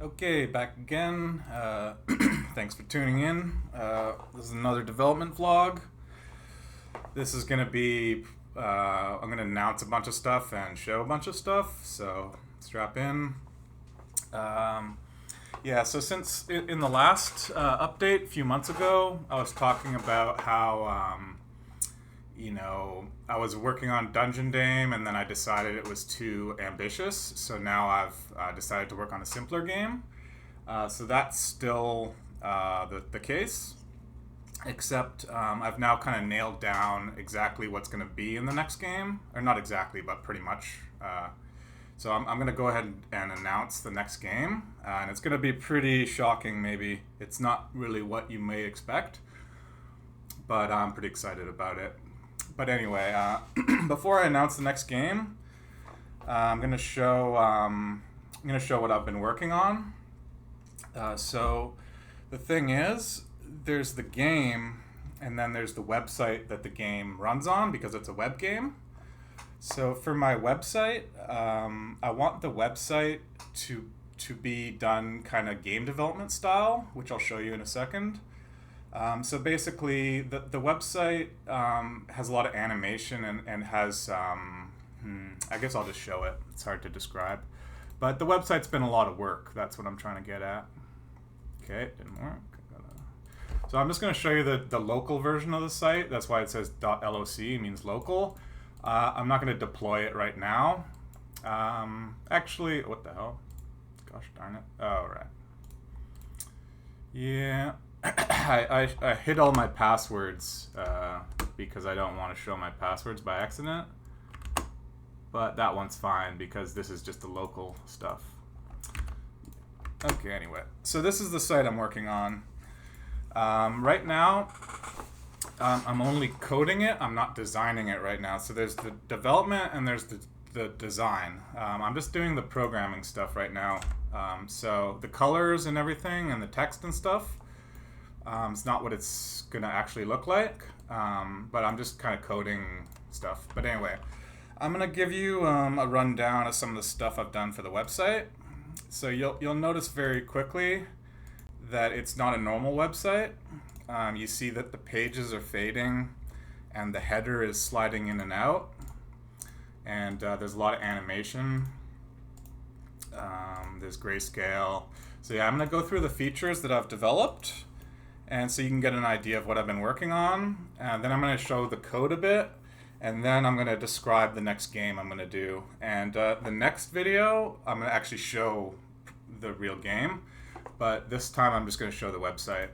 Okay, back again. Thanks for tuning in. This is another development vlog. This is going to be, I'm going to announce a bunch of stuff and show a bunch of stuff, so strap in. Yeah, so since in the last update a few months ago, I was talking about how, I was working on Dungeon Dame and then I decided it was too ambitious, so now I've decided to work on a simpler game. So that's still the case, except I've now kind of nailed down exactly what's going to be in the next game. Or not exactly, but pretty much. So I'm going to go ahead and announce the next game. And it's going to be pretty shocking, maybe. It's not really what you may expect, but I'm pretty excited about it. But anyway, before I announce the next game, I'm going to show what I've been working on. So the thing is, there's the game, and then there's the website that the game runs on because it's a web game. So for my website, I want the website to be done kind of game development style, which I'll show you in a second. So basically, the website has a lot of animation and has, I guess I'll just show it. It's hard to describe. But the website's been a lot of work. That's what I'm trying to get at. Okay, it didn't work. So I'm just going to show you the local version of the site. That's why it says .loc, means local. I'm not going to deploy it right now. Actually, what the hell? Gosh darn it. Oh, right. Yeah. I hid all my passwords because I don't want to show my passwords by accident. But that one's fine because this is just the local stuff. Okay, anyway. So this is the site I'm working on. Right now, I'm only coding it. I'm not designing it right now. So there's the development and there's the design. I'm just doing the programming stuff right now. So the colors and everything and the text and stuff, it's not what it's going to actually look like. But I'm just kind of coding stuff. But anyway, I'm going to give you a rundown of some of the stuff I've done for the website. So you'll notice very quickly that it's not a normal website. You see that the pages are fading and the header is sliding in and out. And there's a lot of animation. There's grayscale. So yeah, I'm going to go through the features that I've developed, and so you can get an idea of what I've been working on. And then I'm going to show the code a bit, and then I'm going to describe the next game I'm going to do. And the next video, I'm going to actually show the real game, but this time I'm just going to show the website.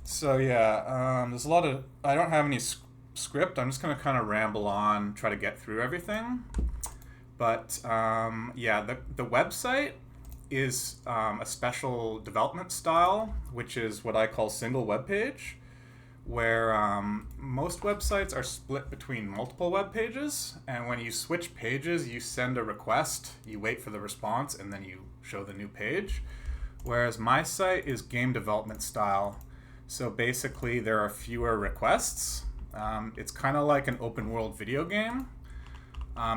So yeah, there's a lot of, I don't have any script. I'm just going to kind of ramble on, try to get through everything. But yeah, the website is a special development style, which is what I call single web page, where most websites are split between multiple web pages, and when you switch pages, you send a request, you wait for the response, and then you show the new page. Whereas my site is game development style, so basically there are fewer requests. It's kind of like an open world video game.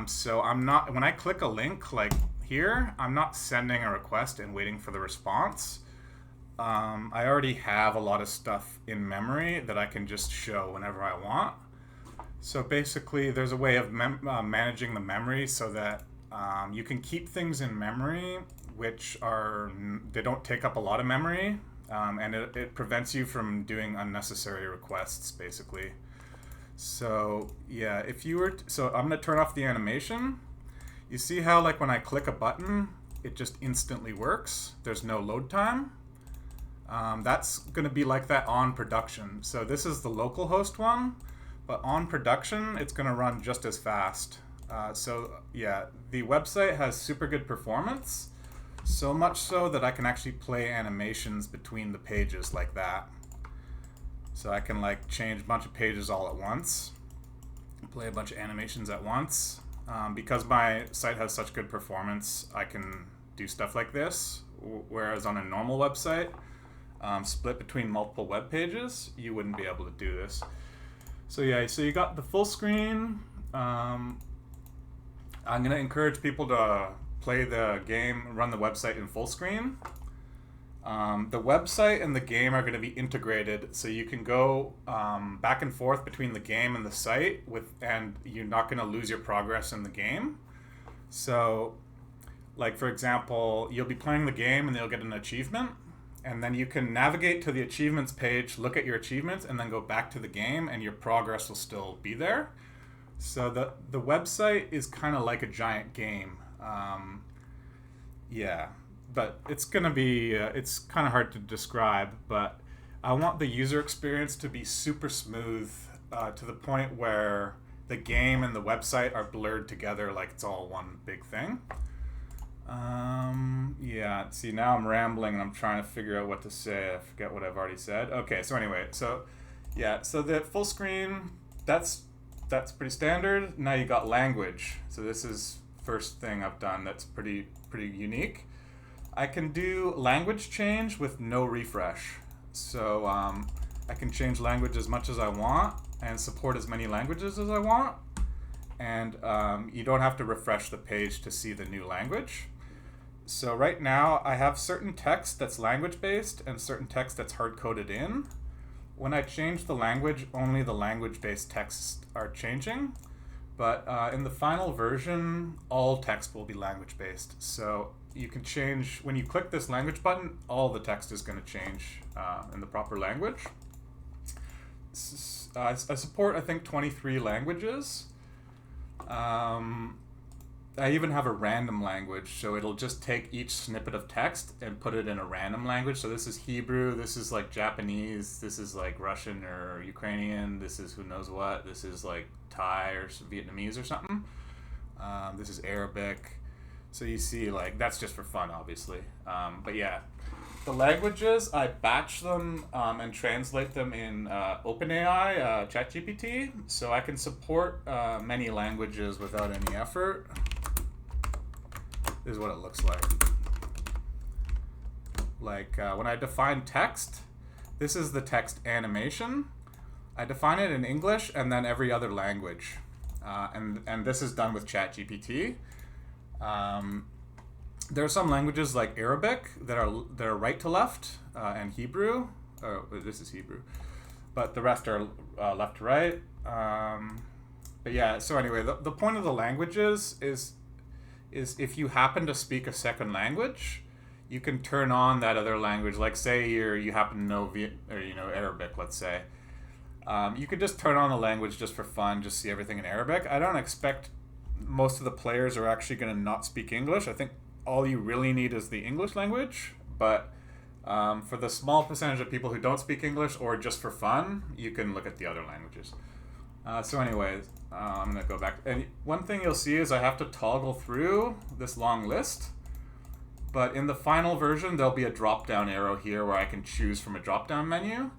So I'm not, when I click a link like here, I'm not sending a request and waiting for the response. I already have a lot of stuff in memory that I can just show whenever I want. So basically there's a way of managing the memory so that you can keep things in memory which they don't take up a lot of memory, and it prevents you from doing unnecessary requests basically. So yeah, if you were so I'm going to turn off the animation. You see how like when I click a button it just instantly works, there's no load time. That's going to be like that on production. So this is the localhost one, but on production it's going to run just as fast. So yeah, the website has super good performance, so much so that I can actually play animations between the pages like that. So I can like change a bunch of pages all at once, play a bunch of animations at once. Because my site has such good performance, I can do stuff like this, whereas on a normal website, split between multiple web pages, you wouldn't be able to do this. So yeah, so you got the full screen. I'm going to encourage people to play the game, run the website in full screen. The website and the game are going to be integrated, so you can go back and forth between the game and the site and you're not going to lose your progress in the game. So, like for example, you'll be playing the game and you'll get an achievement, and then you can navigate to the achievements page, look at your achievements, and then go back to the game, and your progress will still be there. So the website is kind of like a giant game. Yeah, but it's gonna be it's kind of hard to describe, but I want the user experience to be super smooth, to the point where the game and the website are blurred together like it's all one big thing. Yeah, see, now I'm rambling and I'm trying to figure out what to say. I forget what I've already said. Okay, so anyway, so yeah, so the full screen, that's pretty standard. Now you got language. So this is first thing I've done that's pretty unique. I can do language change with no refresh. So I can change language as much as I want and support as many languages as I want. And you don't have to refresh the page to see the new language. So right now I have certain text that's language based and certain text that's hard coded in. When I change the language, only the language based texts are changing. But in the final version, all text will be language based. So you can change, when you click this language button, all the text is going to change in the proper language. I support, I think, 23 languages. I even have a random language, so it'll just take each snippet of text and put it in a random language. So this is Hebrew, this is like Japanese, this is like Russian or Ukrainian, this is who knows what, this is like Thai or Vietnamese or something. This is Arabic. So you see, like, that's just for fun, obviously. But yeah, the languages, I batch them and translate them in OpenAI, ChatGPT, so I can support many languages without any effort. This is what it looks like. Like when I define text, this is the text animation. I define it in English and then every other language. And this is done with ChatGPT. There are some languages like Arabic that are right to left, and Hebrew. This is Hebrew, but the rest are left to right. But yeah, so anyway, the point of the languages is if you happen to speak a second language, you can turn on that other language. Like say you happen to know Arabic, let's say. You could just turn on the language just for fun, just see everything in Arabic. I don't expect most of the players are actually going to not speak English. I think all you really need is the English language, but for the small percentage of people who don't speak English or just for fun, you can look at the other languages. So anyways, I'm going to go back. And one thing you'll see is I have to toggle through this long list, but in the final version, there'll be a drop-down arrow here where I can choose from a drop-down menu,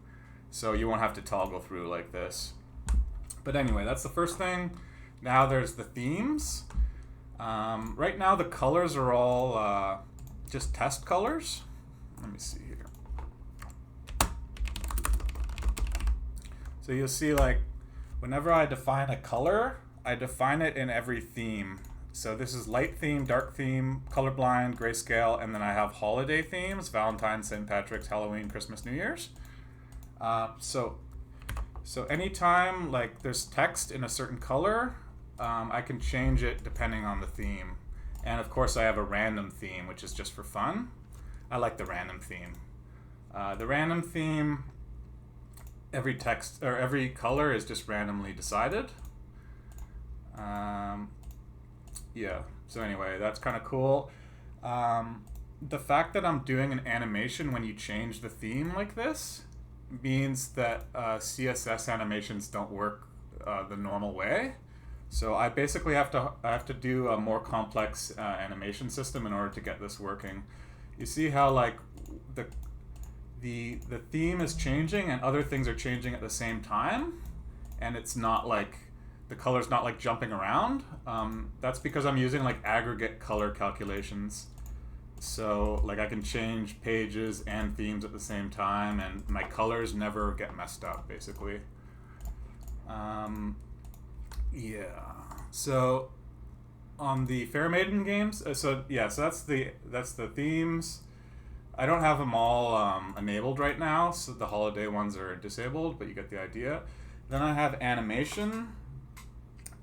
so you won't have to toggle through like this. But anyway, that's the first thing. Now there's the themes. Right now the colors are all just test colors. Let me see here. So you'll see, like, whenever I define a color, I define it in every theme. So this is light theme, dark theme, colorblind, grayscale, and then I have holiday themes: Valentine's, St. Patrick's, Halloween, Christmas, New Year's. So anytime like there's text in a certain color, I can change it depending on the theme. And of course I have a random theme, which is just for fun. I like the random theme. The random theme, every text or every color is just randomly decided. Yeah, so anyway, that's kind of cool. The fact that I'm doing an animation when you change the theme like this means that CSS animations don't work the normal way. So I basically have to do a more complex animation system in order to get this working. You see how like the theme is changing and other things are changing at the same time, and it's not like the color's not like jumping around. That's because I'm using like aggregate color calculations. So like I can change pages and themes at the same time, and my colors never get messed up, basically. Yeah. So on the Fair Maiden games, so that's the themes. I don't have them all enabled right now, so the holiday ones are disabled, but you get the idea. Then I have animation.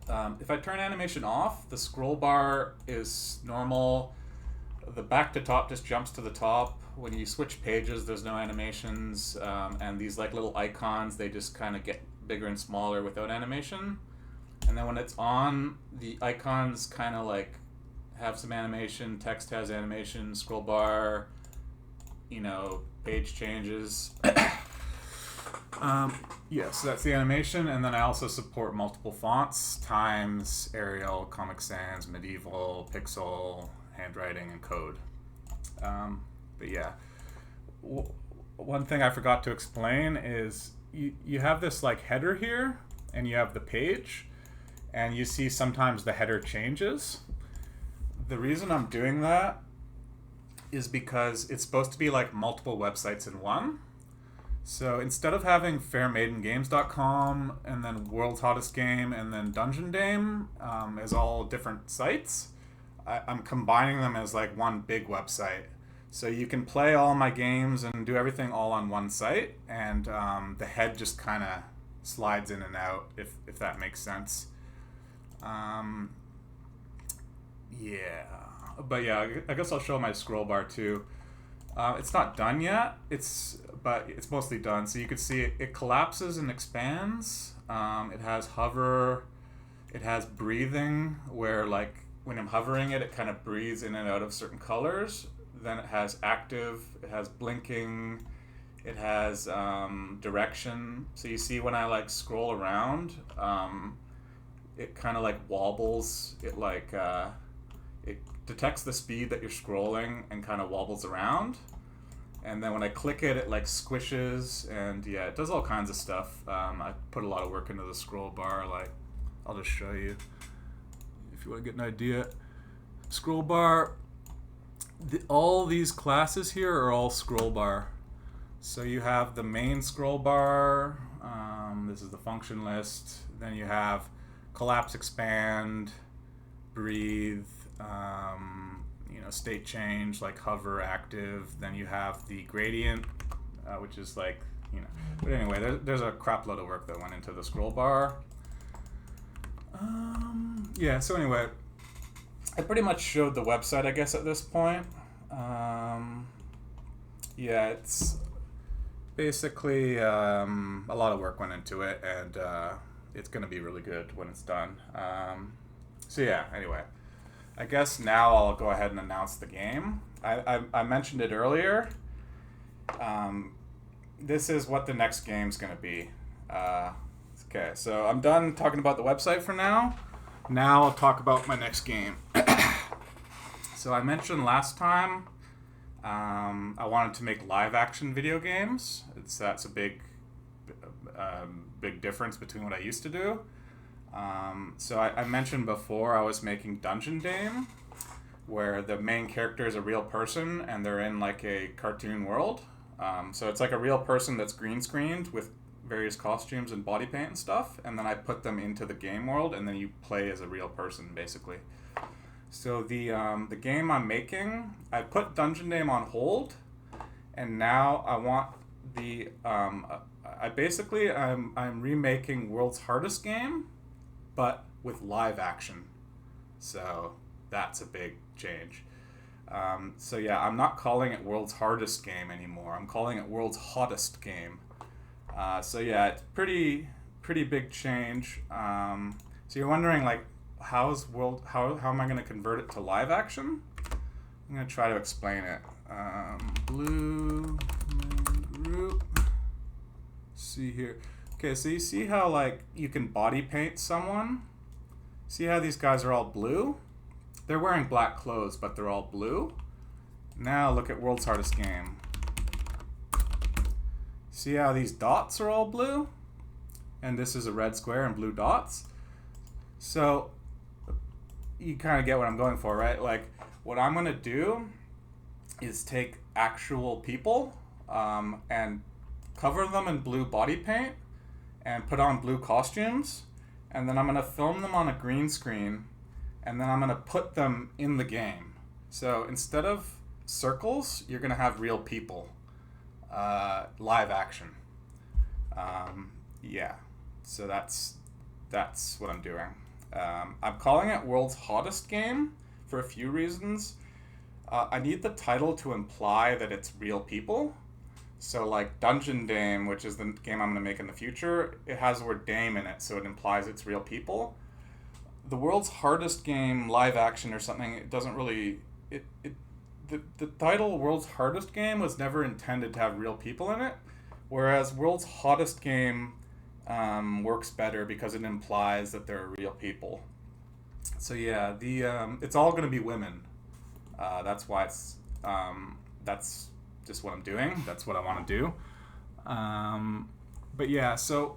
If I turn animation off, the scroll bar is normal. The back to top just jumps to the top. When you switch pages, there's no animations, and these like little icons, they just kind of get bigger and smaller without animation. And then when it's on, the icons kind of like have some animation, text has animation, scroll bar, page changes. Yes, that's the animation, and then I also support multiple fonts: Times, Arial, Comic Sans, Medieval, Pixel, handwriting, and code. But yeah, one thing I forgot to explain is you have this like header here, and you have the page, and you see sometimes the header changes. The reason I'm doing that is because it's supposed to be like multiple websites in one. So instead of having fairmaidengames.com and then World's Hottest Game and then Dungeon Dame as all different sites, I'm combining them as like one big website. So you can play all my games and do everything all on one site, and the head just kind of slides in and out, if that makes sense. But yeah, I guess I'll show my scroll bar too. It's not done yet, but it's mostly done. So you can see it collapses and expands. It has hover, it has breathing, where like when I'm hovering it kind of breathes in and out of certain colors. Then it has active, it has blinking, it has direction. So you see when I like scroll around, it kind of like wobbles. It like it detects the speed that you're scrolling and kind of wobbles around. And then when I click it, it like squishes, and yeah, it does all kinds of stuff. I put a lot of work into the scroll bar. Like, I'll just show you if you want to get an idea. Scroll bar, all these classes here are all scroll bar. So you have the main scroll bar, this is the function list, then you have collapse, expand, breathe, state change, like hover, active. Then you have the gradient, which is like, but anyway, there's a crap load of work that went into the scroll bar. So anyway, I pretty much showed the website, I guess, at this point. It's basically a lot of work went into it, and it's going to be really good when it's done. Anyway, I guess now I'll go ahead and announce the game. I mentioned it earlier. This is what the next game's going to be. Okay, so I'm done talking about the website for now. Now I'll talk about my next game. So I mentioned last time I wanted to make live action video games. That's a big difference between what I used to do. So I mentioned before I was making Dungeon Dame, where the main character is a real person and they're in like a cartoon world. So it's like a real person that's green screened with various costumes and body paint and stuff, and then I put them into the game world, and then you play as a real person basically. So the game I'm making, I put Dungeon Dame on hold, and now I want I'm remaking World's Hardest Game, but with live action. So that's a big change. I'm not calling it World's Hardest Game anymore. I'm calling it World's Hottest Game. It's pretty big change. So you're wondering like, how am I going to convert it to live action? I'm going to try to explain it. Blue group. See here. Okay, so you see how like you can body paint someone? See how these guys are all blue? They're wearing black clothes, but they're all blue. Now look at World's Hardest Game. See how these dots are all blue? And this is a red square and blue dots. So you kind of get what I'm going for, right? Like, what I'm going to do is take actual people and cover them in blue body paint and put on blue costumes, and then I'm going to film them on a green screen, and then I'm going to put them in the game. So instead of circles, you're going to have real people. Live action. Yeah. So that's what I'm doing. I'm calling it World's Hottest Game for a few reasons. I need the title to imply that it's real people. So like Dungeon Dame, which is the game I'm going to make in the future, it has the word Dame in it, so it implies it's real people. The World's Hardest Game live action or something, it doesn't really... The title World's Hardest Game was never intended to have real people in it, whereas World's Hottest Game works better because it implies that there are real people. So yeah, it's all going to be women. That's why it's... that's just what I'm doing. That's what I want to do. But yeah, so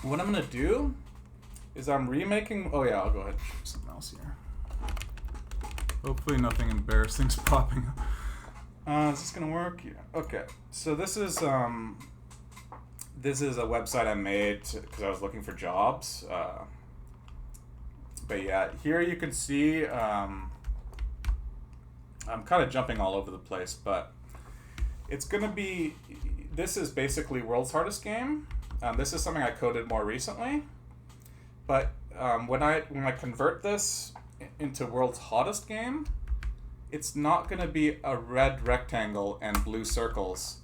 what I'm going to do is I'm remaking... Oh yeah, I'll go ahead and show something else here. Hopefully nothing embarrassing's popping up. Is this going to work? Yeah. Okay. So this is a website I made because I was looking for jobs. But yeah, here you can see... I'm kind of jumping all over the place, but it's going to be... This is basically World's Hardest Game. This is something I coded more recently. But when I convert this into World's Hottest Game, it's not going to be a red rectangle and blue circles.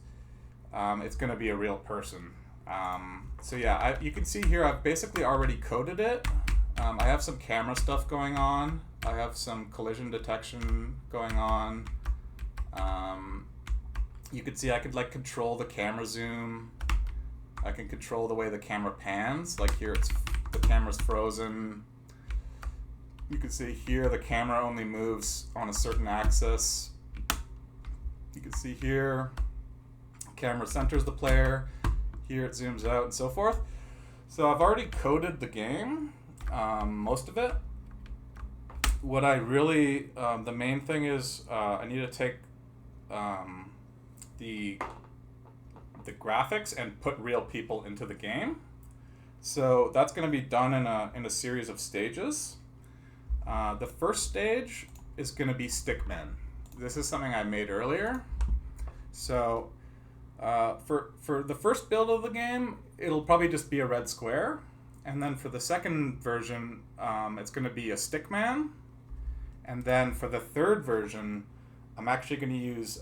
It's going to be a real person. So yeah, you can see here I've basically already coded it. I have some camera stuff going on. I have some collision detection going on. You can see I could like control the camera zoom. I can control the way the camera pans. Like here, the camera's frozen. You can see here the camera only moves on a certain axis. You can see here, camera centers the player. Here it zooms out and so forth. So I've already coded the game, most of it. What I really, the main thing is I need to take the graphics and put real people into the game. So that's going to be done in a series of stages. The first stage is going to be Stickmen. This is something I made earlier. So for the first build of the game, it'll probably just be a red square. And then for the second version, it's going to be a Stickman. And then for the third version, I'm actually going to use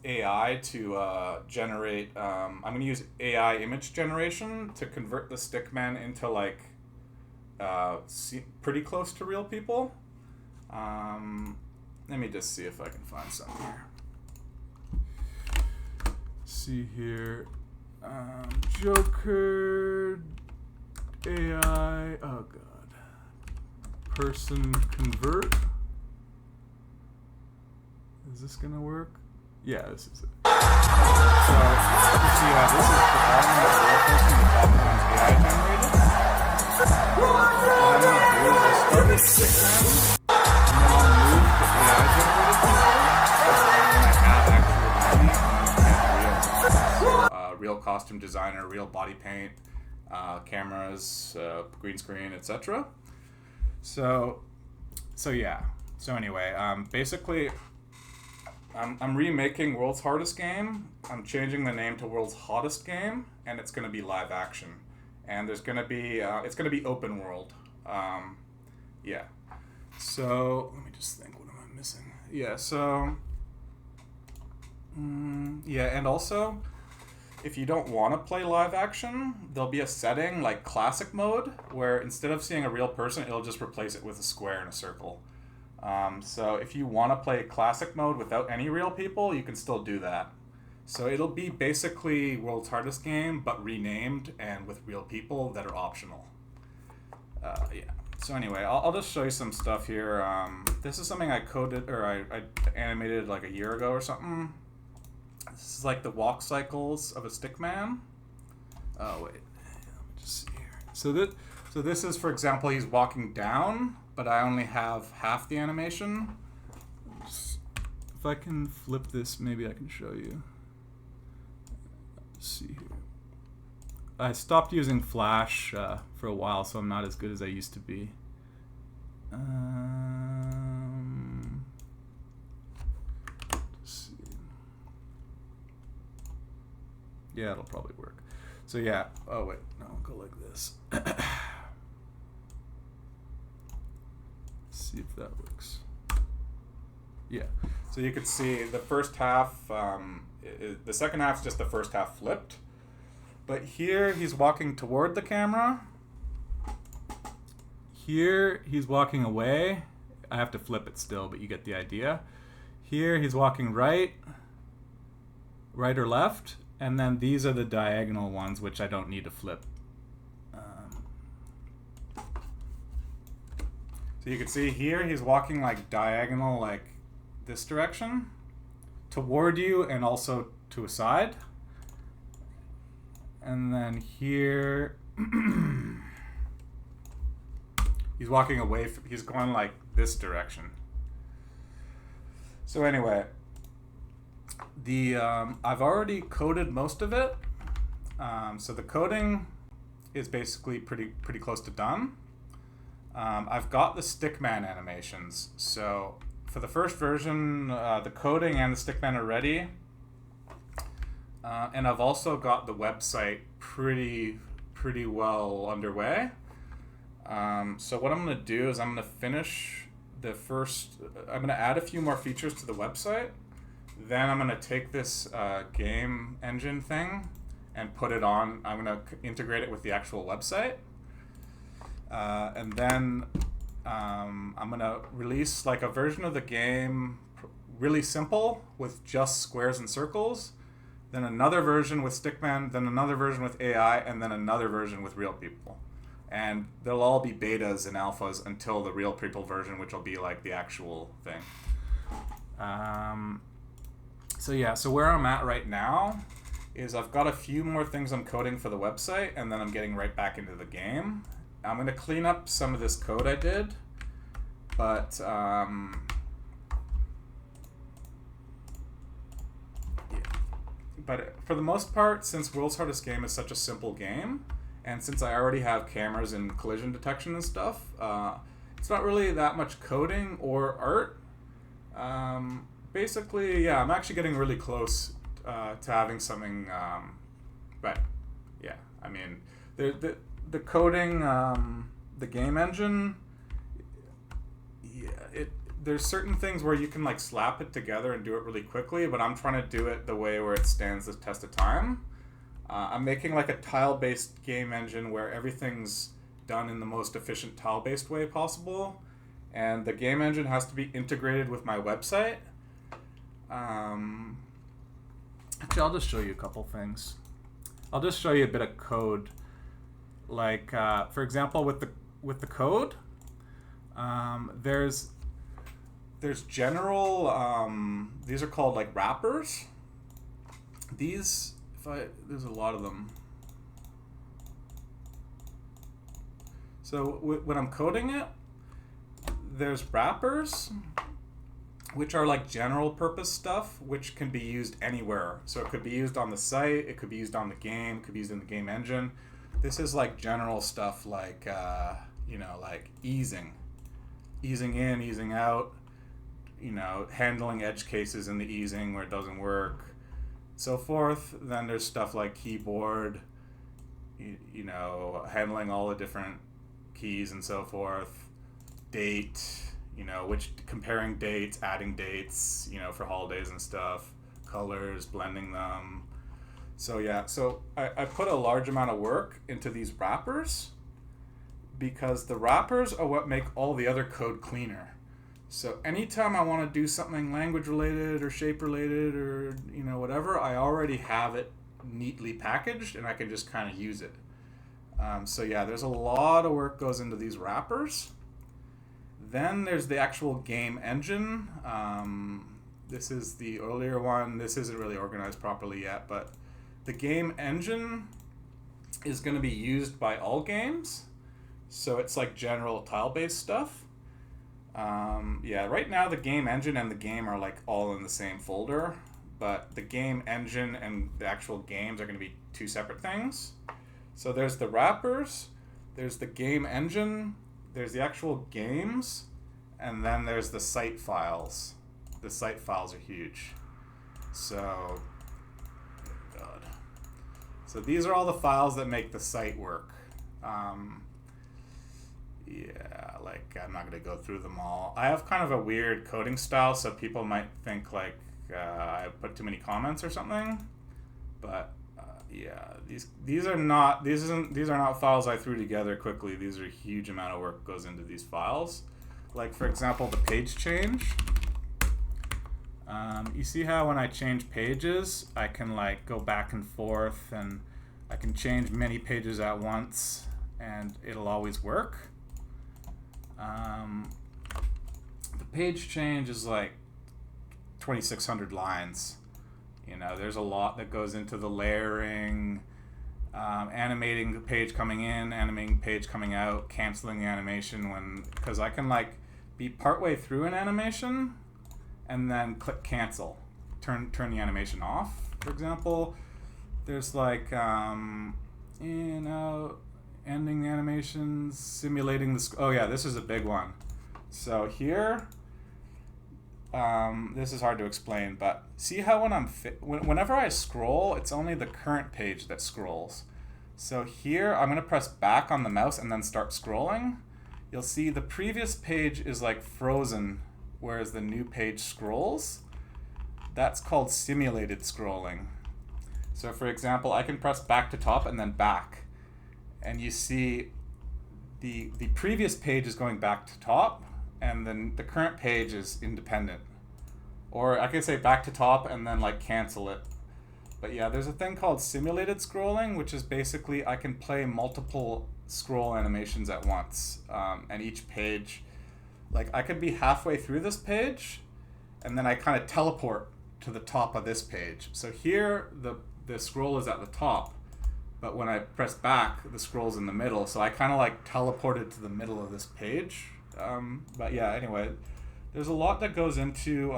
AI to generate... I'm going to use AI image generation to convert the Stickman into like pretty close to real people. Let me just see if I can find some here. See here. Joker... AI... Oh god. Person convert. Is this gonna work? Yeah, this is it. So, you see, this is the bottom of the real person, the top one is AI generated. What I'm gonna do is I'll start with Stickman, and then I'll move to AI generated people, and when I have actual money, I'm real costume designer, real body paint, cameras, green screen, etc. So yeah. So anyway, basically, I'm remaking World's Hardest Game. I'm changing the name to World's Hottest Game, and it's going to be live action. And there's going to be it's going to be open world. Yeah. So let me just think. What am I missing? Yeah. So yeah, and also, if you don't want to play live action, there'll be a setting like classic mode where instead of seeing a real person, it'll just replace it with a square and a circle. So if you want to play classic mode without any real people, you can still do that. So it'll be basically World's Hardest Game, but renamed and with real people that are optional. Yeah. So anyway, I'll just show you some stuff here. This is something I coded, or I animated like a year ago or something. This is like the walk cycles of a Stickman. Oh wait, let me just see here. So this is, for example, he's walking down, but I only have half the animation. If I can flip this, maybe I can show you. Let's see here. I stopped using Flash for a while, so I'm not as good as I used to be. Yeah, it'll probably work. So yeah. Oh wait, no, I'll go like this. See if that works. Yeah. So you could see the first half. The second half is just the first half flipped. But here he's walking toward the camera. Here he's walking away. I have to flip it still, but you get the idea. Here he's walking right or left, and then these are the diagonal ones, which I don't need to flip. So you can see here he's walking like diagonal, like this direction, toward you and also to a side. And then here he's walking away he's going like this direction. So anyway, I've already coded most of it. So the coding is basically pretty close to done. I've got the stickman animations. So for the first version, the coding and the stickman are ready. And I've also got the website pretty well underway. So what I'm going to do is I'm going to finish I'm going to add a few more features to the website. Then I'm going to take this game engine thing and put it on. I'm going to integrate it with the actual website. And then I'm going to release like a version of the game really simple with just squares and circles. Then another version with Stickman, then another version with AI, and then another version with real people. And they'll all be betas and alphas until the real people version, which will be like the actual thing. So where I'm at right now is I've got a few more things I'm coding for the website, and then I'm getting right back into the game. I'm going to clean up some of this code I did, but But for the most part, since World's Hardest Game is such a simple game, and since I already have cameras and collision detection and stuff, it's not really that much coding or art. Basically, yeah, I'm actually getting really close to having something, but yeah, I mean, the coding, the game engine, yeah, there's certain things where you can like slap it together and do it really quickly, but I'm trying to do it the way where it stands the test of time. I'm making like a tile-based game engine where everything's done in the most efficient tile-based way possible, and the game engine has to be integrated with my website. Actually, I'll just show you a couple things. I'll just show you a bit of code. Like, for example, with the code, there's general, these are called like wrappers. There's a lot of them. So when I'm coding it, there's wrappers, which are like general purpose stuff, which can be used anywhere. So it could be used on the site, it could be used on the game, it could be used in the game engine. This is like general stuff like, like easing in, easing out, handling edge cases in the easing where it doesn't work, so forth. Then there's stuff like keyboard, handling all the different keys and so forth. Date, comparing dates, adding dates, for holidays and stuff. Colors, blending them. So yeah, I put a large amount of work into these wrappers because the wrappers are what make all the other code cleaner. So anytime I want to do something language related or shape related or whatever, I already have it neatly packaged and I can just kind of use it. So yeah, there's a lot of work goes into these wrappers. Then there's the actual game engine. This is the earlier one. This isn't really organized properly yet, but the game engine is going to be used by all games. So it's like general tile-based stuff. Right now the game engine and the game are like all in the same folder, but the game engine and the actual games are going to be two separate things. So there's the wrappers, there's the game engine, there's the actual games, and then there's the site files. The site files are huge. So, God. So these are all the files that make the site work. Yeah, like I'm not going to go through them all. I have kind of a weird coding style, so people might think like I put too many comments or something. But yeah, these are not files I threw together quickly. These are a huge amount of work goes into these files. Like for example, the page change. You see how when I change pages, I can like go back and forth, and I can change many pages at once, and it'll always work. The page change is like 2,600 lines. You know, there's a lot that goes into the layering, animating the page coming in, animating the page coming out, canceling the animation because I can like be partway through an animation and then click cancel, turn the animation off. For example, there's like ending the animations, simulating the oh yeah, this is a big one. So here, this is hard to explain, but see how whenever I scroll, it's only the current page that scrolls. So here, I'm going to press back on the mouse and then start scrolling. You'll see the previous page is like frozen, whereas the new page scrolls. That's called simulated scrolling. So for example, I can press back to top and then back, and you see the previous page is going back to top, and then the current page is independent. Or I could say back to top and then like cancel it. But yeah, there's a thing called simulated scrolling, which is basically I can play multiple scroll animations at once. And each page, like I could be halfway through this page, and then I kind of teleport to the top of this page. So here, the scroll is at the top, but when I press back, the scroll's in the middle. So I kind of like teleported to the middle of this page. But yeah, anyway, there's a lot that goes into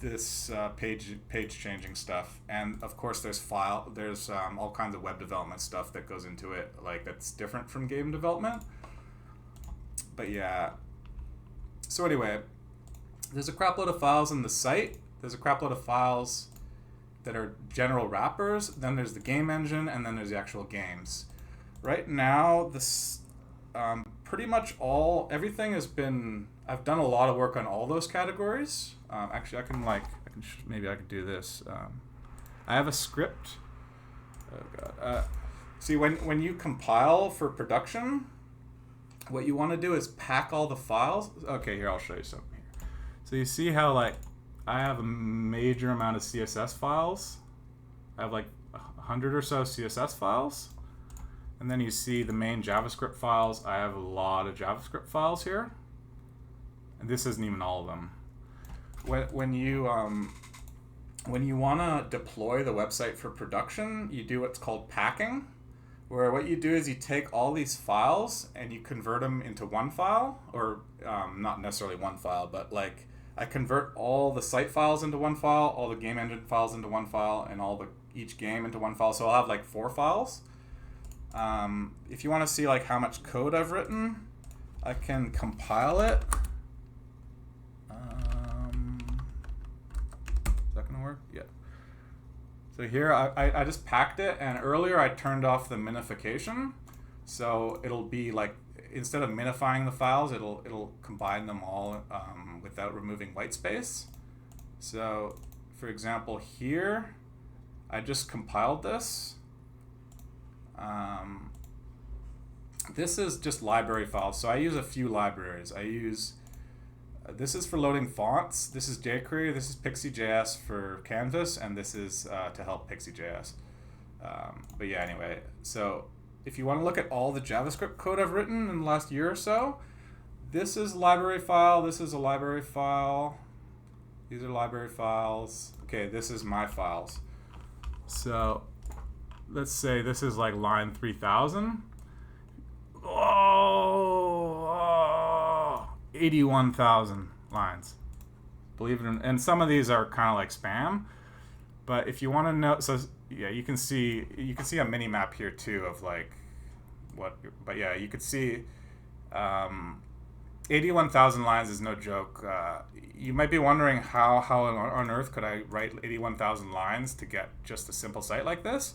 this page changing stuff, and of course there's all kinds of web development stuff that goes into it, like that's different from game development. But yeah, so anyway, there's a crap load of files in the site. There's a crap load of files that are general wrappers. Then there's the game engine, and then there's the actual games. Right now, this pretty much everything has been. I've done a lot of work on all those categories. Actually, maybe I could do this. I have a script. Oh god. See, when you compile for production, what you want to do is pack all the files. Okay, here I'll show you something here. So you see how like I have a major amount of CSS files. I have like 100 or so CSS files. And then you see the main JavaScript files. I have a lot of JavaScript files here. And this isn't even all of them. When you want to deploy the website for production, you do what's called packing, where what you do is you take all these files and you convert them into one file, or not necessarily one file, but like I convert all the site files into one file, all the game engine files into one file, and each game into one file. So I'll have like 4 files. If you want to see like how much code I've written, I can compile it. Is that gonna work? Yeah. So here I just packed it, and earlier I turned off the minification, so it'll be like instead of minifying the files, it'll combine them all without removing white space. So for example here, I just compiled this. This is just library files, so I use a few libraries. This is for loading fonts, this is jQuery, this is Pixie.js for Canvas, and this is to help Pixie.js. But yeah, anyway, so if you want to look at all the JavaScript code I've written in the last year or so, this is a library file, this is a library file, these are library files. Okay, this is my files. So let's say this is like line 3000. 81,000 lines. Believe it or not. And some of these are kind of like spam. But if you want to know, so yeah, you can see a mini map here too of like what. But yeah, you could see 81,000 lines is no joke. You might be wondering how on earth could I write 81,000 lines to get just a simple site like this?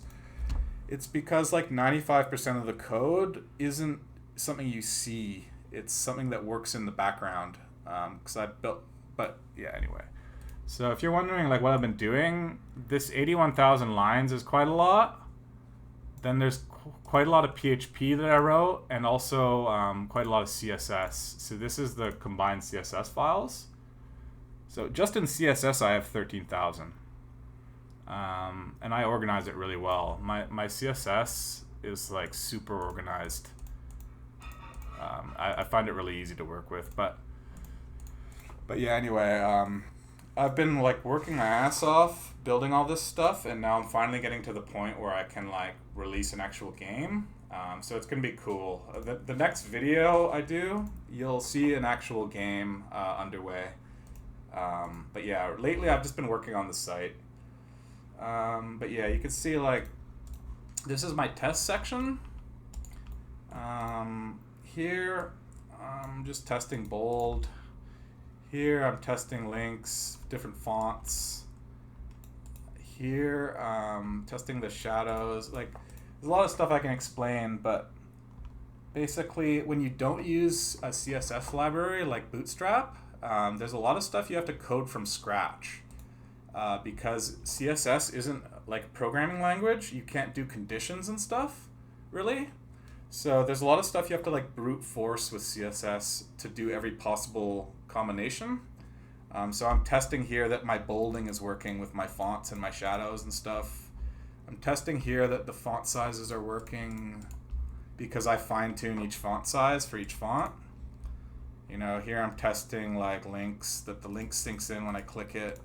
It's because like 95% of the code isn't something you see. It's something that works in the background. Because I built, but yeah, anyway. So if you're wondering like what I've been doing, this 81,000 lines is quite a lot. Then there's quite a lot of PHP that I wrote, and also quite a lot of CSS. So this is the combined CSS files. So just in CSS, I have 13,000. And I organize it really well. My CSS is like super organized. I find it really easy to work with. But yeah, anyway, I've been like working my ass off building all this stuff, and now I'm finally getting to the point where I can like release an actual game. So it's gonna be cool. The next video I do, you'll see an actual game underway. But yeah, lately I've just been working on the site. But yeah, you can see like this is my test section. Here I'm just testing bold. Here I'm testing links, different fonts. Here testing the shadows. Like there's a lot of stuff I can explain, but basically when you don't use a CSS library like Bootstrap, there's a lot of stuff you have to code from scratch. Because CSS isn't like a programming language. You can't do conditions and stuff, really. So there's a lot of stuff you have to like brute force with CSS to do every possible combination. So I'm testing here that my bolding is working with my fonts and my shadows and stuff. I'm testing here that the font sizes are working because I fine-tune each font size for each font. You know, here I'm testing like links, that the link sinks in when I click it.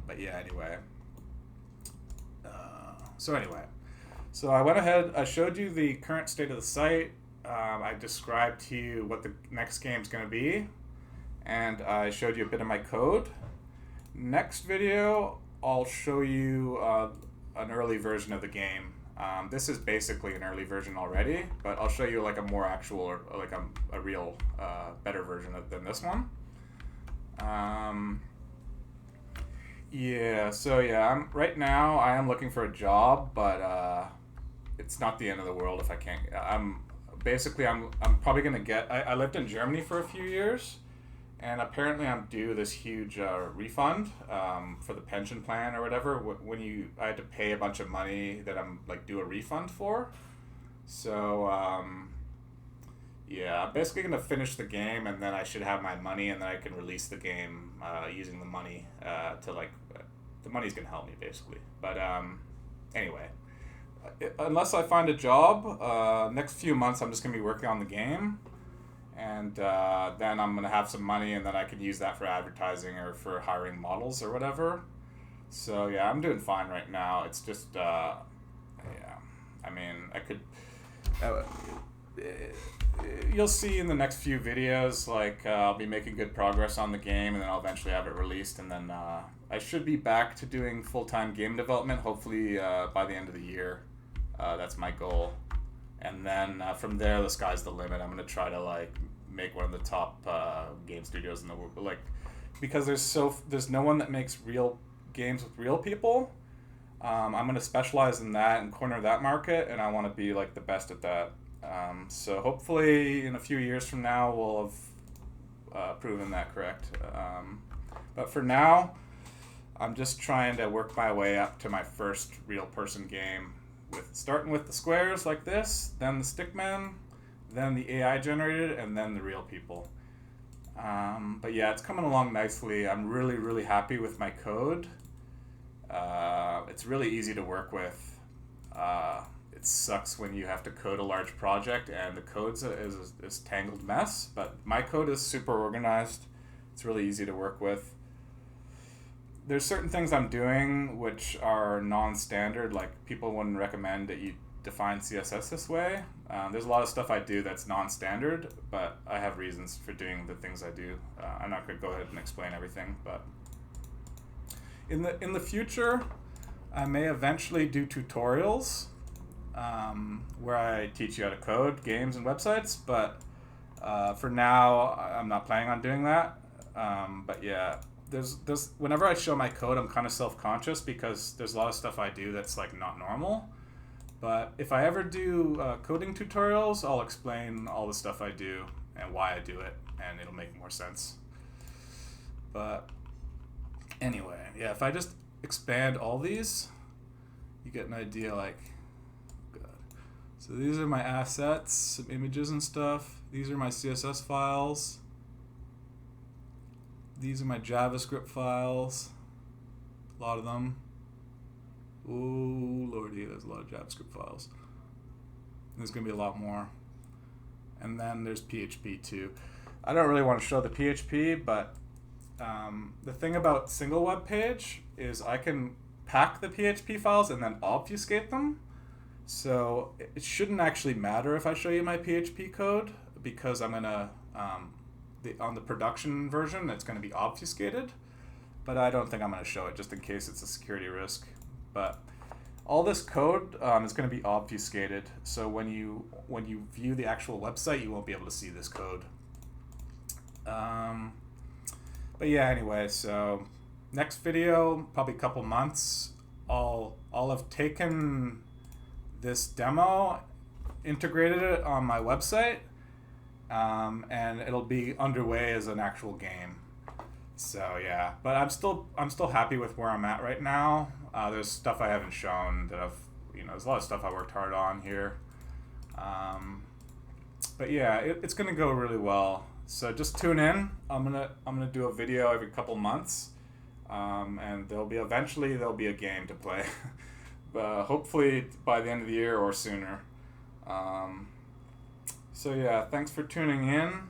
But yeah, anyway. So I went ahead, I showed you the current state of the site. I described to you what the next game's going to be, and I showed you a bit of my code. Next video, I'll show you an early version of the game. This is basically an early version already, but I'll show you like a more actual, or like a real better version than this one. Yeah, so yeah, right now I am looking for a job, but it's not the end of the world if I can't. I'm probably gonna get. I lived in Germany for a few years, and apparently I'm due this huge refund for the pension plan or whatever. I had to pay a bunch of money that I'm like due a refund for. So yeah, I'm basically gonna finish the game, and then I should have my money, and then I can release the game using the money to like. The money's gonna help me basically, but anyway, unless I find a job, next few months I'm just gonna be working on the game, and then I'm gonna have some money, and then I can use that for advertising or for hiring models or whatever. So yeah, I'm doing fine right now. It's just yeah, I mean, I could. You'll see in the next few videos, like I'll be making good progress on the game, and then I'll eventually have it released, and then I should be back to doing full-time game development, hopefully by the end of the year. That's my goal. And then from there, the sky's the limit. I'm going to try to like make one of the top game studios in the world, like because there's no one that makes real games with real people. I'm going to specialize in that and corner that market, and I want to be like the best at that. So hopefully in a few years from now we'll have proven that correct. But for now, I'm just trying to work my way up to my first real person game, starting with the squares like this, then the stickmen, then the AI generated, and then the real people. But yeah, it's coming along nicely. I'm really, really happy with my code. It's really easy to work with. It sucks when you have to code a large project and the code's is tangled mess, but my code is super organized. It's really easy to work with. There's certain things I'm doing which are non-standard, like people wouldn't recommend that you define CSS this way. There's a lot of stuff I do that's non-standard, but I have reasons for doing the things I do. I'm not going to go ahead and explain everything, but in the future, I may eventually do tutorials where I teach you how to code games and websites, but for now I'm not planning on doing that. But yeah, there's whenever I show my code, I'm kind of self-conscious because there's a lot of stuff I do that's like not normal. But if I ever do coding tutorials, I'll explain all the stuff I do and why I do it, and it'll make more sense. But anyway, yeah, if I just expand all these, you get an idea. Like, God. So these are my assets, some images and stuff. These are my CSS files. These are my JavaScript files. A lot of them. Oh lordy, there's a lot of JavaScript files. There's gonna be a lot more. And then there's PHP too. I don't really want to show the PHP, but the thing about single web page is I can pack the PHP files and then obfuscate them. So it shouldn't actually matter if I show you my PHP code, because I'm gonna on the production version it's going to be obfuscated, but I don't think I'm going to show it just in case it's a security risk. But all this code is going to be obfuscated, so when you view the actual website, you won't be able to see this code. But yeah, anyway, so next video, probably a couple months, I'll have taken this demo, integrated it on my website, and it'll be underway as an actual game. So yeah, but I'm still happy with where I'm at right now. There's stuff I haven't shown that there's a lot of stuff I worked hard on here. But yeah, it's gonna go really well. So just tune in. I'm gonna do a video every couple months, and eventually there'll be a game to play. Hopefully by the end of the year or sooner. So yeah, thanks for tuning in.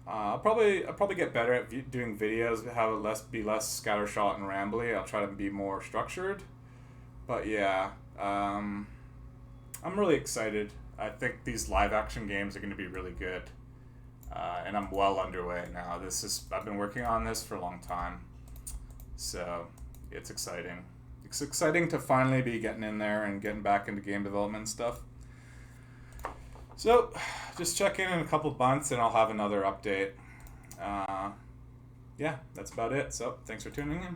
I'll probably get better at doing videos, have it be less scattershot and rambly. I'll try to be more structured. But yeah, I'm really excited. I think these live action games are going to be really good, and I'm well underway now. I've been working on this for a long time, so it's exciting. It's exciting to finally be getting in there and getting back into game development stuff. So, just check in a couple months and I'll have another update. Yeah, that's about it. So, thanks for tuning in.